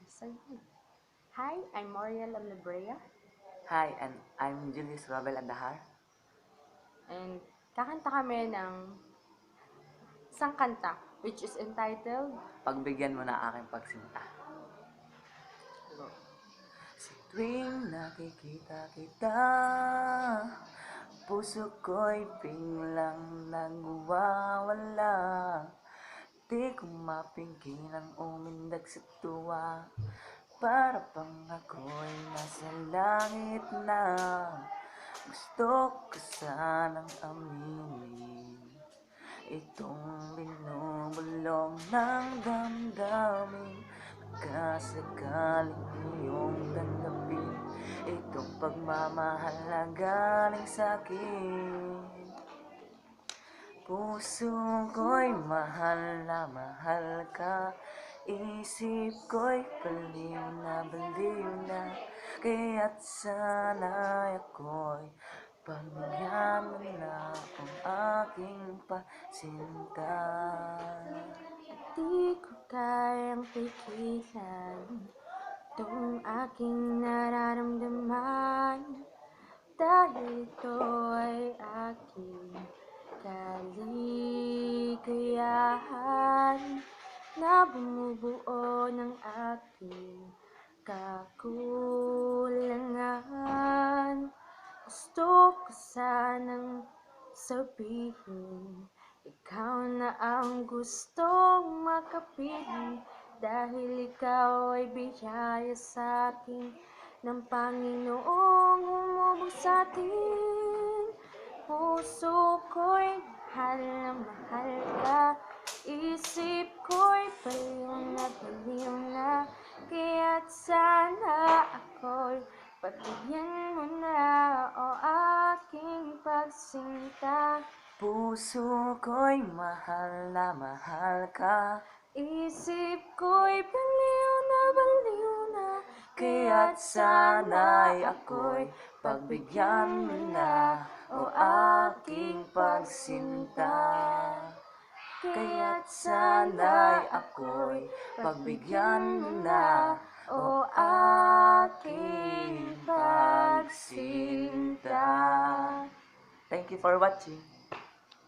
So, hi, I'm Moriel Amlabrea, Hi, and I'm Julius Robel Andahar. and kakanta kami ng isang kanta, which is entitled, Pagbigyan mo na aking pagsinta. Sa tuwing nakikita kita, puso ko'y biglang nagwawala. Di ko mapigil ang umindag sa tuwa, para bang ako'y nasa langit na. Gusto ko sanang aminin itong binubulong ng damdamin. Pagkasakaling iyong tanggapin itong pagmamahal na galing sa'kin. Puso ko'y mahal na mahal ka, isip ko'y baliw na, kaya't sana'y ako'y pagbigyan mo na ang aking pasinta. di ko kayang pigilan itong aking nararamdaman, dahil ito ay aking kaligayahan na bumubuo ng aking kakulangan. Gusto ko sanang sabihin, ikaw na ang gustong makapiling, dahil ikaw ay biyaya sa'kin ng Panginoong humubog sa'tin. Puso ko'y mahal na mahal ka, isip ko'y baliw na, kaya't sana ako'y pagbigyan mo na, o aking pagsinta. Puso ko'y mahal na mahal ka, Isip ko'y baliw na, kaya't sana'y ako'y pagbigyan mo na, o aking pagsinta. Kaya't sana'y ako'y pagbigyan mo na, o aking pagsinta. Thank you for watching.